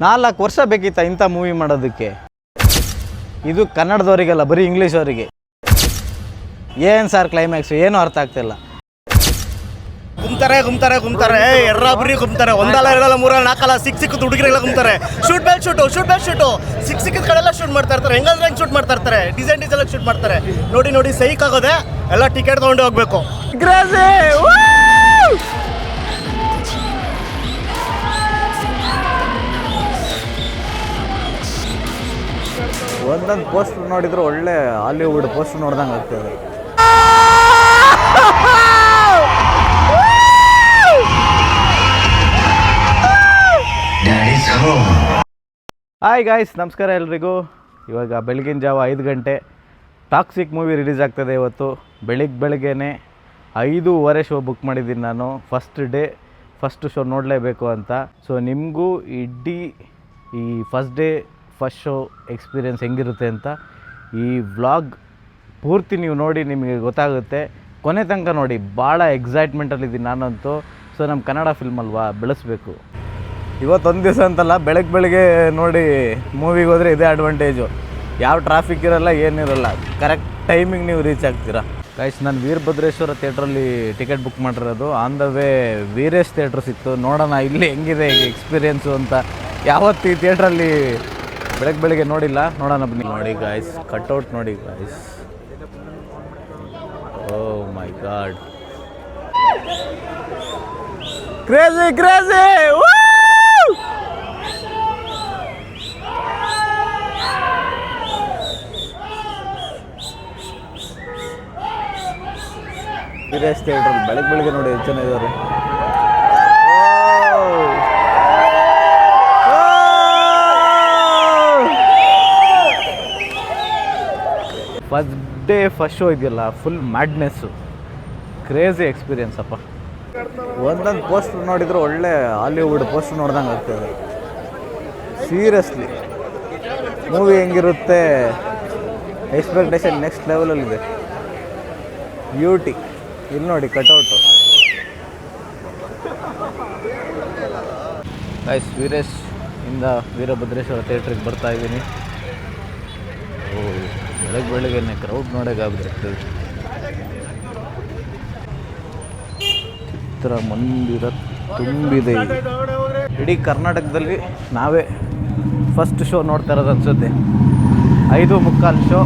4 ವರ್ಷ ಬೇಕಿತ್ತ ಇಂಥ ಮೂವಿ ಮಾಡೋದಕ್ಕೆ. ಇದು ಕನ್ನಡದವರಿಗೆಲ್ಲ, ಬರೀ ಇಂಗ್ಲೀಷ್ ಅವರಿಗೆ. ಏನು ಸರ್ ಕ್ಲೈಮ್ಯಾಕ್ಸ್, ಏನೂ ಅರ್ಥ ಆಗ್ತಿಲ್ಲ. ಗುಮ್ತಾರೆ ಎರ್ರಾಬ್ರಿ ಗುಮ್ತಾರೆ. ಒಂದಲ್ಲ ಎರಡಲ್ಲ ಮೂರಲ್ಲ ನಾಲ್ಕಲ್ಲ ಸಿಕ್ಕಿದ ಹುಡುಗರೆಲ್ಲ ಗುಮ್ತಾರೆ. ಶೂಟ್ ಬ್ಯಾಕ್ ಶೂಟು ಸಿಕ್ಕಿದ ಕಡೆಲ್ಲ ಶೂಟ್ ಮಾಡ್ತಾ ಇರ್ತಾರೆ. ಹೆಂಗಾದ್ರೆ ಶೂಟ್ ಮಾಡ್ತಾ ಇರ್ತಾರೆ. ಡಿಸೈನ್ ಶೂಟ್ ಮಾಡ್ತಾರೆ. ನೋಡಿ ಸೈಕ್ ಆಗೋದೆ. ಎಲ್ಲ ಟಿಕೆಟ್ ತಗೊಂಡು ಹೋಗ್ಬೇಕು. ಒಂದೊಂದು ಪೋಸ್ಟ್ ನೋಡಿದ್ರು ಒಳ್ಳೆ ಹಾಲಿವುಡ್ ಪೋಸ್ಟ್ ನೋಡ್ದಂಗೆ ಆಗ್ತದೆ. ಹಾಯ್ ಗಾಯ್ಸ್, ನಮಸ್ಕಾರ ಎಲ್ರಿಗೂ. ಇವಾಗ ಬೆಳಗಿನ ಜಾವ 5 ಗಂಟೆ ಟಾಕ್ಸಿಕ್ ಮೂವಿ ರಿಲೀಸ್ ಆಗ್ತದೆ ಇವತ್ತು. ಬೆಳಗ್ಗೆನೇ 5:15 ಶೋ ಬುಕ್ ಮಾಡಿದ್ದೀನಿ ನಾನು. ಫಸ್ಟ್ ಶೋ ನೋಡಲೇಬೇಕು ಅಂತ. ಸೊ ನಿಮಗೂ ಇಡೀ ಈ ಫಸ್ಟ್ ಶೋ ಎಕ್ಸ್ಪೀರಿಯೆನ್ಸ್ ಹೆಂಗಿರುತ್ತೆ ಅಂತ ಈ ವ್ಲಾಗ್ ಪೂರ್ತಿ ನೀವು ನೋಡಿ ನಿಮಗೆ ಗೊತ್ತಾಗುತ್ತೆ. ಕೊನೆ ತನಕ ನೋಡಿ, ಭಾಳ ಎಕ್ಸೈಟ್ಮೆಂಟಲ್ಲಿದ್ದೀನಿ ನಾನಂತೂ. ಸೊ ನಮ್ಮ ಕನ್ನಡ ಫಿಲ್ಮ್ ಅಲ್ವಾ, ಬೆಳೆಸಬೇಕು. ಇವತ್ತೊಂದು ದಿವಸ ಅಂತಲ್ಲ, ಬೆಳಗ್ಗೆ ನೋಡಿ ಮೂವಿಗೆ ಹೋದರೆ ಇದೇ ಅಡ್ವಾಂಟೇಜು. ಯಾವ ಟ್ರಾಫಿಕ್ ಇರೋಲ್ಲ, ಏನಿರಲ್ಲ. ಕರೆಕ್ಟ್ ಟೈಮಿಂಗ್ ನೀವು ರೀಚ್ ಆಗ್ತೀರಾ. ಗೈಸ್, ನಾನು ವೀರಭದ್ರೇಶ್ವರ ಥಿಯೇಟ್ರಲ್ಲಿ ಟಿಕೆಟ್ ಬುಕ್ ಮಾಡಿರೋದು. On the way Veeresh theatre ಸಿಕ್ತು. ನೋಡೋಣ ಇಲ್ಲಿ ಹೆಂಗಿದೆ ಎಕ್ಸ್ಪೀರಿಯೆನ್ಸು ಅಂತ. ಯಾವತ್ತು ಈ ಥಿಯೇಟ್ರಲ್ಲಿ ಬೆಳಗ್ಗೆ ನೋಡಿಲ್ಲ, ನೋಡೋಣ ಬನ್ನಿ. ನೋಡಿ ಗಾಯ್ಸ್, ಕಟ್ಔಟ್ ನೋಡಿ ಗಾಯ್ಸ್. ಓ ಮೈ ಗಾಡ್, ಕ್ರೇಜಿ ವೀರೇಶ್ ಥಿಯೇಟ್ರಲ್ಲಿ ಬೆಳಗ್ಗೆ ನೋಡಿ ಎಷ್ಟು ಜನ ಇದ್ದಾರೆ. ಫಸ್ಟ್ ಶೋ ಇದೆಯಲ್ಲ, ಫುಲ್ ಮ್ಯಾಡ್ನೆಸ್ಸು, ಕ್ರೇಜಿ ಎಕ್ಸ್ಪೀರಿಯನ್ಸ್ ಅಪ್ಪ. ಒಂದೊಂದು ಪೋಸ್ಟ್ ನೋಡಿದ್ರು ಒಳ್ಳೆ ಹಾಲಿವುಡ್ ಪೋಸ್ಟ್ ನೋಡ್ದಂಗೆ ಆಗ್ತದೆ. ಸೀರಿಯಸ್ಲಿ ಮೂವಿ ಹೆಂಗಿರುತ್ತೆ, ಎಕ್ಸ್ಪೆಕ್ಟೇಷನ್ ನೆಕ್ಸ್ಟ್ ಲೆವೆಲಲ್ಲಿದೆ. ಬ್ಯೂಟಿ. ಇಲ್ಲಿ ನೋಡಿ ಕಟ್ಔಟು. ಗೈಸ್, ವೀರೇಶ್ ಇಂದ ವೀರಭದ್ರೇಶ್ವರ ಥಿಯೇಟ್ರಿಗೆ ಬರ್ತಾ ಇದ್ದೀನಿ. ಬೆಳಗ್ಗೆನೆ ಕ್ರೌಡ್ ನೋಡೋಕ್ಕಾಗ್ತದೆ. ಚಿತ್ರಮಂದಿರ ತುಂಬಿದೆ. ಇಡೀ ಕರ್ನಾಟಕದಲ್ಲಿ ನಾವೇ ಫಸ್ಟ್ ಶೋ ನೋಡ್ತಾ ಇರೋದು ಅನಿಸುತ್ತೆ. 5:45 ಶೋ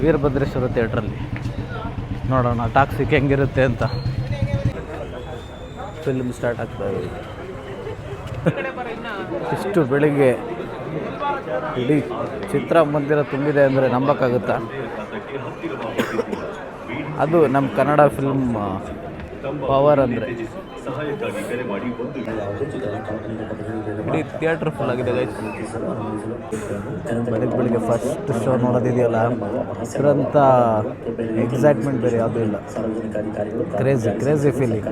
ವೀರಭದ್ರೇಶ್ವರ ಥಿಯೇಟ್ರಲ್ಲಿ. ನೋಡೋಣ ಟಾಕ್ಸಿಕ್ ಹೆಂಗಿರುತ್ತೆ ಅಂತ. ಫಿಲ್ಮ್ ಸ್ಟಾರ್ಟ್ ಆಗ್ತಾ ಇದೆ. ಇಷ್ಟು ಬೆಳಿಗ್ಗೆ ಇಡೀ ಚಿತ್ರಮಂದಿರ ತುಂಬಿದೆ ಅಂದರೆ ನಂಬಕ್ಕಾಗುತ್ತಾ? ಅದು ನಮ್ಮ ಕನ್ನಡ ಫಿಲ್ಮ್ ಪವರ್ ಅಂದರೆ. ಇಡೀ ಥಿಯೇಟ್ರ್ ಫುಲ್ ಆಗಿದೆ ಗೈಸ್. ಬೆಳಿಗ್ಗೆ ಫಸ್ಟ್ ಶೋ ನೋಡೋದಿದೆಯಲ್ಲ, ಅದರಂಥ ಎಕ್ಸೈಟ್ಮೆಂಟ್ ಬೇರೆ ಯಾವುದೂ ಇಲ್ಲ. Crazy feeling.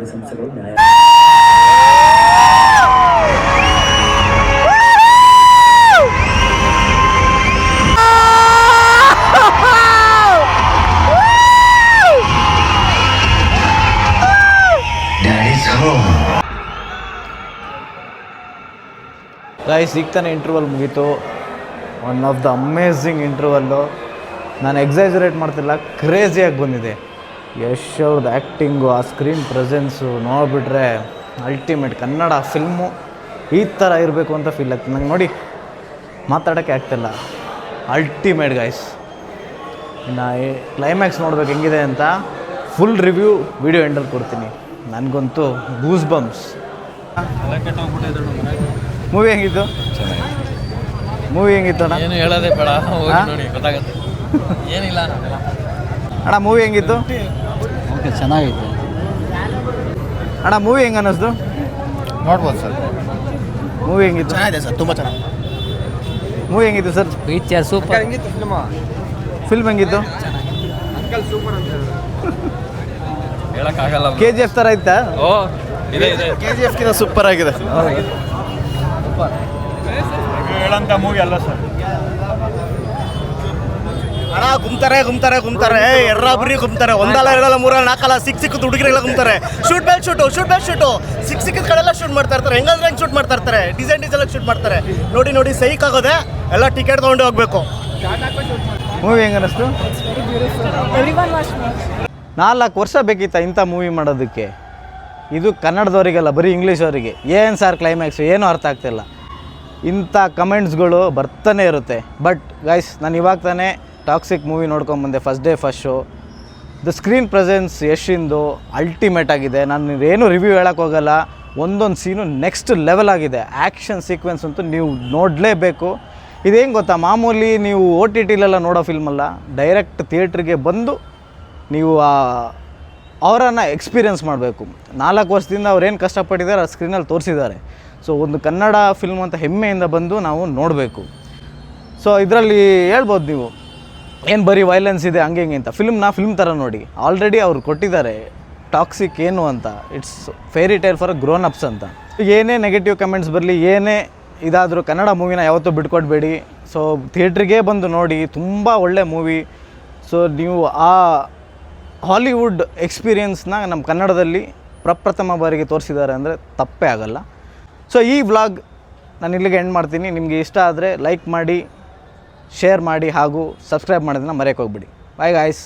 ಗೈಸ್, ಈಗ ತಾನೇ ಇಂಟರ್ವಲ್ ಮುಗೀತು. One of the amazing interval. ನಾನು ಎಕ್ಸಾಜರೇಟ್ ಮಾಡ್ತಿಲ್ಲ, ಕ್ರೇಜಿಯಾಗಿ ಬಂದಿದೆ. ಯಶ್ ಅವ್ರದ್ದು ಆ್ಯಕ್ಟಿಂಗು, ಆ ಸ್ಕ್ರೀನ್ ಪ್ರೆಸೆನ್ಸು ನೋಡಿಬಿಟ್ರೆ ಅಲ್ಟಿಮೇಟ್. ಕನ್ನಡ ಫಿಲ್ಮು ಈ ಥರ ಇರಬೇಕು ಅಂತ ಫೀಲ್ ಆಗ್ತದೆ ನಂಗೆ. ನೋಡಿ ಮಾತಾಡೋಕ್ಕೆ ಆಗ್ತಿಲ್ಲ. Ultimate guys. ಇನ್ನು ಕ್ಲೈಮ್ಯಾಕ್ಸ್ ನೋಡ್ಬೇಕು ಹೆಂಗಿದೆ ಅಂತ ಫುಲ್ ರಿವ್ಯೂ ವಿಡಿಯೋ ಎಂಡಲ್ಲಿ ಕೊಡ್ತೀನಿ. ನನಗಂತೂ ಗೂಸ್ ಬಂಪ್ಸ್. ಮೂವಿ ಹೆಂಗಿತ್ತು? ಮೂವಿ ಹೆಂಗಿತ್ತು ಅಣ್ಣ? ಏನು ಹೇಳೋದೇ ಬೇಡ, ನೋಡಿ ಗೊತ್ತಾಗುತ್ತೆ. ಏನಿಲ್ಲ ಅಣ್ಣ, ಮೂವಿ ಹೆಂಗಿತ್ತು? ಓಕೆ, ಚೆನ್ನಾಗಿತ್ತು ಅಣ್ಣ. ಮೂವಿ ಹೆಂಗೆ ಅನ್ನಿಸ್ತು? ನೋಡ್ಬೋದು ಸರ್. ಮೂವಿ ಹೆಂಗಿತ್ತು? ಚೆನ್ನಾಗಿದೆ ಸರ್, ತುಂಬ ಚೆನ್ನಾಗಿ. ಮೂವಿ ಹೆಂಗಿತ್ತು ಸರ್? Picture super. ಫಿಲ್ಮ್ ಹೆಂಗಿತ್ತು? ಹೇಳೋಕ್ಕಾಗಲ್ಲ. KGF ಥರ ಇತ್ತಾ? ಓ, ಇದೆ KGFಗಿಂತ ಸೂಪರ್ ಆಗಿದೆ. ಹೇಳಂತ ಮೂವಿ ಅಲ್ಲ ಸರ್. ಅಣ್ಣ ಗುಮ್ತಾರೆ ಎರ್ರಾಬ್ರಿ ಗುಮ್ತಾರೆ, ಒಂದಲ್ಲ ಎರಡಲ್ಲ ಮೂರಲ್ಲ ನಾಲ್ಕಲ್ಲ ಸಿಕ್ಕಿದ ಹುಡುಗಿರೆಲ್ಲ ಗುಮ್ತಾರೆ. ಶೂಟ್ ಬ್ಯಾಕ್ ಶೂಟು ಸಿಕ್ಕಿದ ಕಡೆಲ್ಲ ಶೂಟ್ ಮಾಡ್ತಾ ಇರ್ತಾರೆ. ಹೆಂಗಂದ್ರೆ ಶೂಟ್ ಮಾಡ್ತಾ ಇರ್ತಾರೆ, ಡಿಸೈನ್ ಶೂಟ್ ಮಾಡ್ತಾರೆ. ನೋಡಿ ಸೈಕ್ ಆಗೋದೆ, ಎಲ್ಲ ಟಿಕೆಟ್ ತೊಗೊಂಡು ಹೋಗ್ಬೇಕು. ಮೂವಿ ಹೆಂಗೆ ಅನ್ನಿಸ್ತು? 4 ವರ್ಷ ಬೇಕಿತ್ತ ಇಂಥ ಮೂವಿ ಮಾಡೋದಕ್ಕೆ? ಇದು ಕನ್ನಡದವರಿಗೆಲ್ಲ, ಬರೀ ಇಂಗ್ಲೀಷ್ ಅವರಿಗೆ. ಏನು ಸರ್ ಕ್ಲೈಮ್ಯಾಕ್ಸು, ಏನೂ ಅರ್ಥ ಆಗ್ತಿಲ್ಲ. ಇಂಥ ಕಮೆಂಟ್ಸ್ಗಳು ಬರ್ತಾನೆ ಇರುತ್ತೆ. ಬಟ್ ಗೈಸ್, ನಾನು ಇವಾಗ ತಾನೇ ಟಾಕ್ಸಿಕ್ ಮೂವಿ ನೋಡ್ಕೊಂಬಂದೆ, first day first show. The screen presence ಯಶಿಂದು ಅಲ್ಟಿಮೇಟ್ ಆಗಿದೆ. ನಾನು ಏನು ರಿವ್ಯೂ ಹೇಳೋಕ್ಕೋಗಲ್ಲ. ಒಂದೊಂದು ಸೀನು ನೆಕ್ಸ್ಟ್ ಲೆವೆಲ್ ಆಗಿದೆ. ಆ್ಯಕ್ಷನ್ ಸೀಕ್ವೆನ್ಸ್ ಅಂತೂ ನೀವು ನೋಡಲೇಬೇಕು. ಇದೇನು ಗೊತ್ತಾ, ಮಾಮೂಲಿ ನೀವು OTTಲೆಲ್ಲ ನೋಡೋ ಫಿಲ್ಮಲ್ಲ, ಡೈರೆಕ್ಟ್ ಥಿಯೇಟ್ರಿಗೆ ಬಂದು ನೀವು ಅವರನ್ನು ಎಕ್ಸ್ಪೀರಿಯೆನ್ಸ್ ಮಾಡಬೇಕು. 4 ವರ್ಷದಿಂದ ಅವ್ರೇನು ಕಷ್ಟಪಟ್ಟಿದ್ದಾರೆ ಆ ಸ್ಕ್ರೀನಲ್ಲಿ ತೋರಿಸಿದ್ದಾರೆ. ಸೊ ಒಂದು ಕನ್ನಡ ಫಿಲ್ಮ್ ಅಂತ ಹೆಮ್ಮೆಯಿಂದ ಬಂದು ನಾವು ನೋಡಬೇಕು. ಸೊ ಇದರಲ್ಲಿ ಹೇಳ್ಬೋದು ನೀವು, ಏನು ಬರೀ ವೈಲೆನ್ಸ್ ಇದೆ ಹಂಗೆ ಹಿಂಗೆ ಅಂತ. ಫಿಲ್ಮ್ ಥರ ನೋಡಿ. ಆಲ್ರೆಡಿ ಅವ್ರು ಕೊಟ್ಟಿದ್ದಾರೆ ಟಾಕ್ಸಿಕ್ ಏನು ಅಂತ. It's fairy tale for grown ups ಅಂತ. ಏನೇ ನೆಗೆಟಿವ್ ಕಮೆಂಟ್ಸ್ ಬರಲಿ, ಏನೇ ಇದಾದರೂ ಕನ್ನಡ ಮೂವಿನ ಯಾವತ್ತೂ ಬಿಟ್ಕೊಡ್ಬೇಡಿ. ಸೊ ಥಿಯೇಟ್ರಿಗೆ ಬಂದು ನೋಡಿ, ತುಂಬ ಒಳ್ಳೆ ಮೂವಿ. ಸೊ ನೀವು ಆ ಹಾಲಿವುಡ್ ಎಕ್ಸ್ಪೀರಿಯನ್ಸ್ನ ನಮ್ಮ ಕನ್ನಡದಲ್ಲಿ ಪ್ರಪ್ರಥಮ ಬಾರಿಗೆ ತೋರಿಸಿದ್ದಾರೆ ಅಂದರೆ ತಪ್ಪೇ ಆಗಲ್ಲ. ಸೊ ಈ ವ್ಲಾಗ್ ನಾನು ಇಲ್ಲಿಗೆ ಎಂಡ್ ಮಾಡ್ತೀನಿ. ನಿಮಗೆ ಇಷ್ಟ ಆದರೆ ಲೈಕ್ ಮಾಡಿ, ಶೇರ್ ಮಾಡಿ ಹಾಗೂ ಸಬ್ಸ್ಕ್ರೈಬ್ ಮಾಡೋದನ್ನ ಮರೆಯೋಕೆ ಹೋಗ್ಬಿಡಿ. Bye guys.